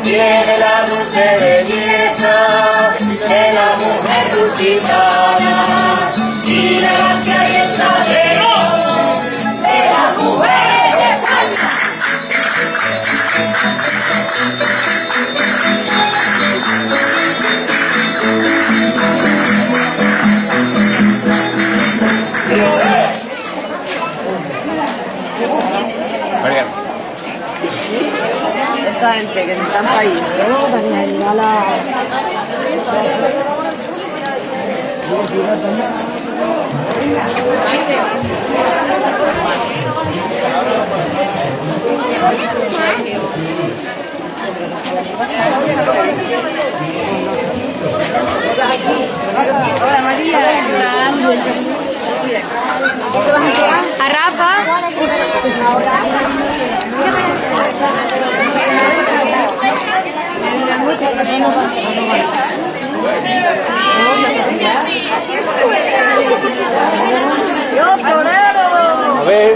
Tiene la dulce belleza de la mujer lusitana y la gracia y el talento de las mujeres de España. Esta gente que se están ahí, hola María, a Rafa. ¡Yo, torero! A ver.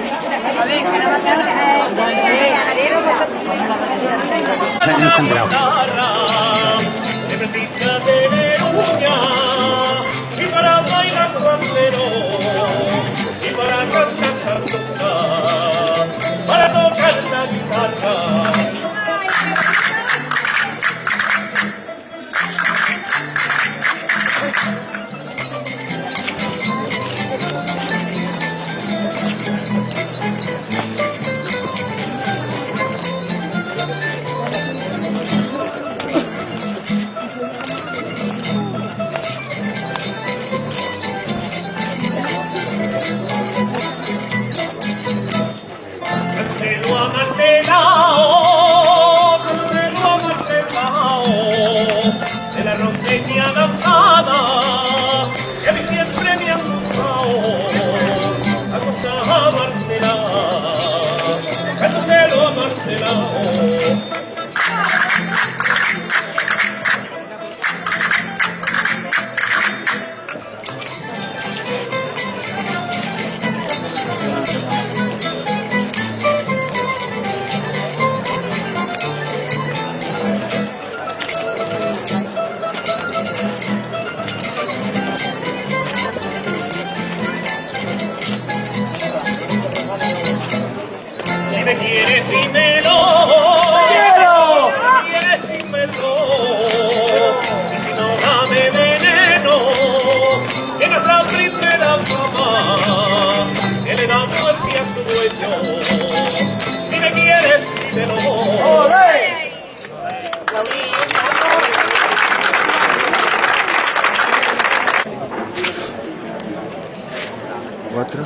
Necesita tener uña y para bailar sandero y para cantar sandunga, para tocar la guitarra. De la roseña lanzada que a mí siempre me han gustado, a cosa Marcela, cántoselo a Marcela. Si me quieres, dímelo. ¡Quiero! Si me quieres, dímelo. Y si no, dame veneno. Que no es la primera fama que le da muerte a su dueño. Si me quieres, dímelo. ¡Olé! 4.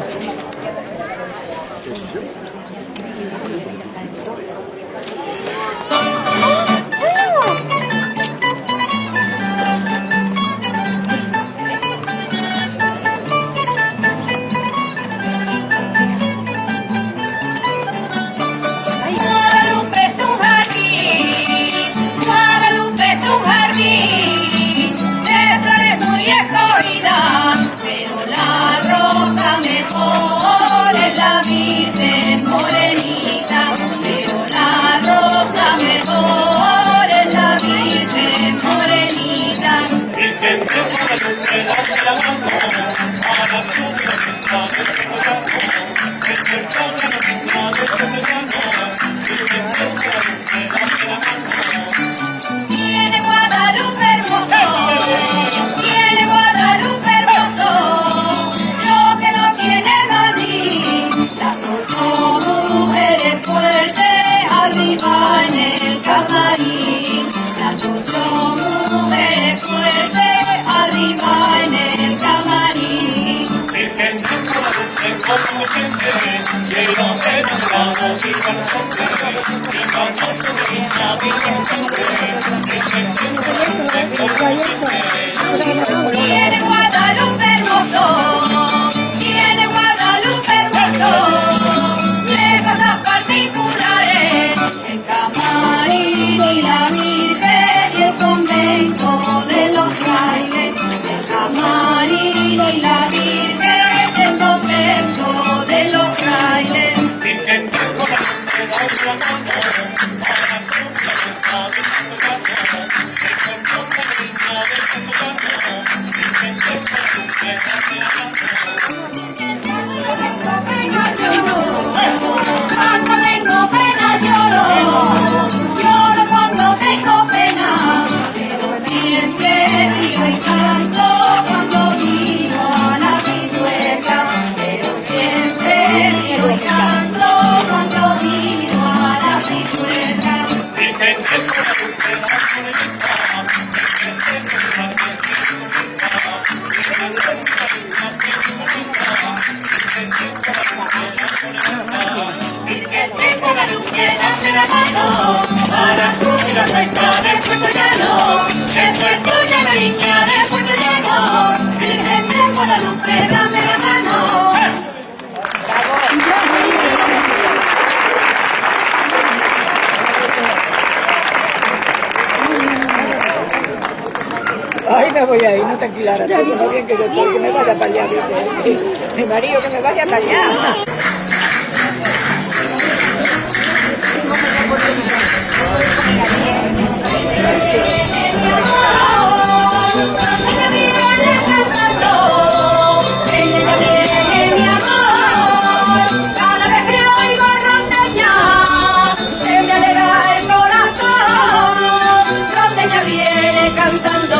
Tiene Guadalupe hermoso, tiene Guadalupe hermoso, de cosas particulares, el camarín y la Virgen y el convento de los frailes, el camarín y la Virgen y el convento de los frailes. Cuando tengo pena lloro, lloro cuando tengo pena, pero siempre río y canto cuando miro a la Pitueca, pero siempre río y canto cuando miro a la Pitueca. Virgen de Guadalupe, dame la mano para subir a nuestra de Puerto Llano. Esto es tuya, la niña de Puerto Llano. Virgen de Guadalupe, dame la mano. Ay, me voy a ir, no te enquilaras, no bien que yo estoy, que me vaya para allá, ¿viste? Mi marido que me vaya para allá. Ella viene cantando, ella viene mi amor. Cada vez que oigo rondeña, se me alegra el corazón. Rondeña viene cantando.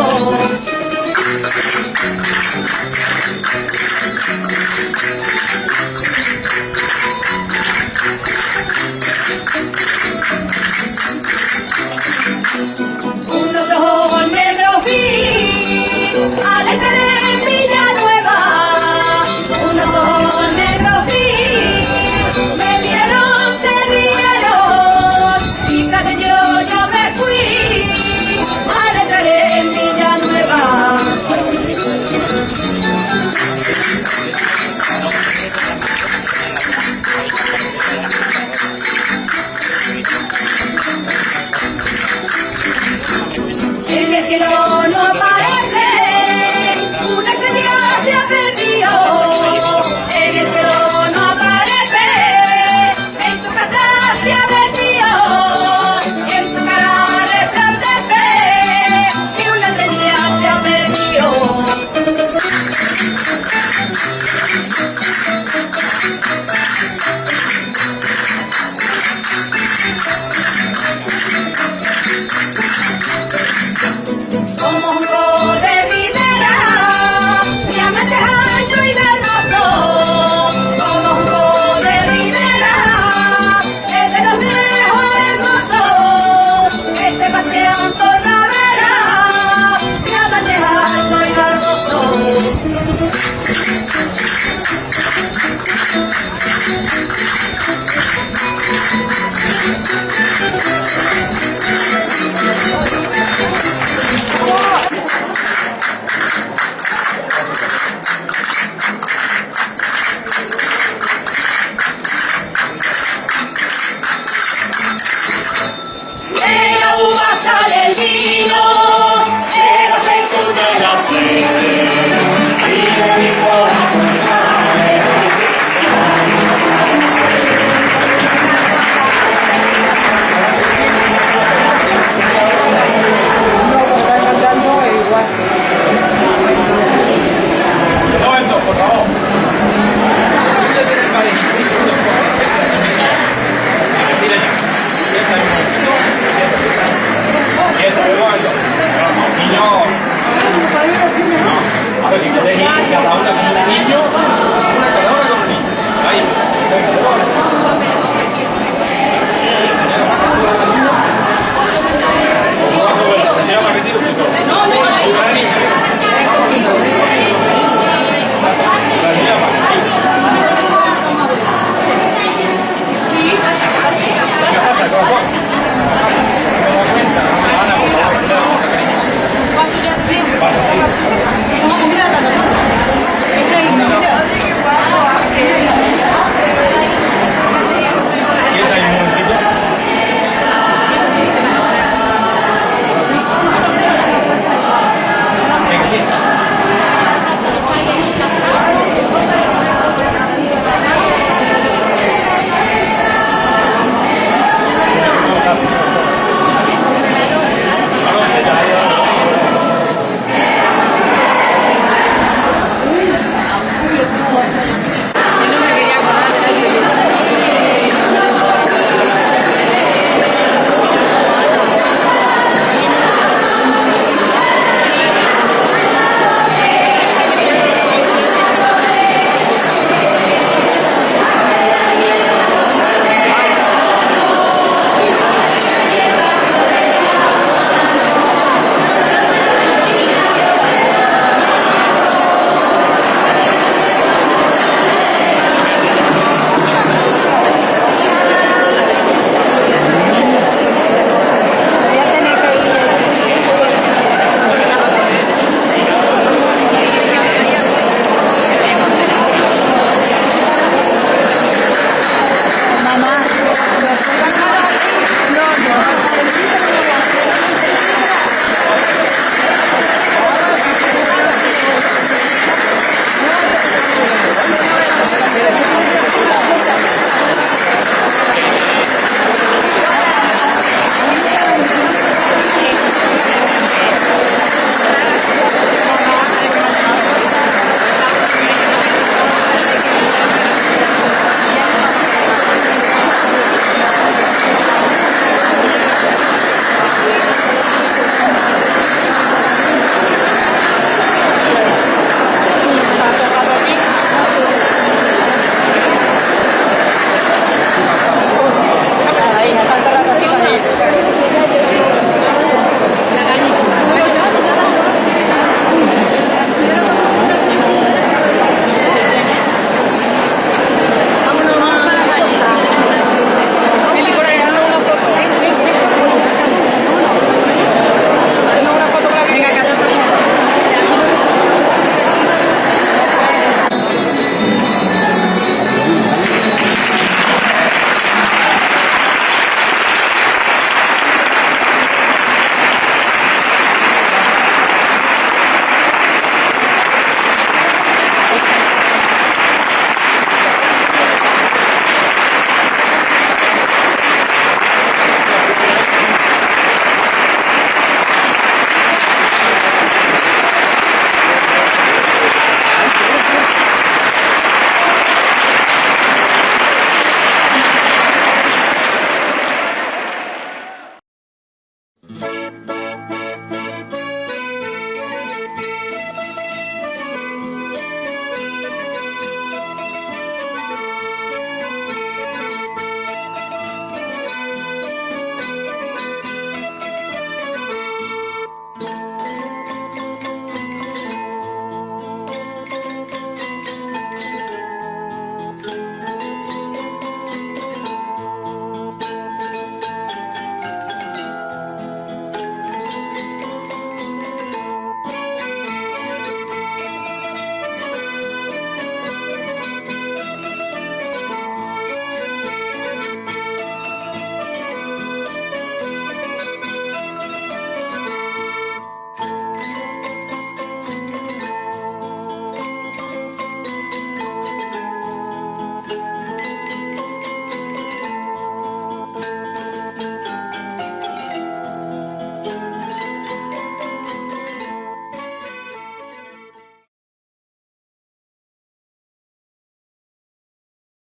falta la ratita de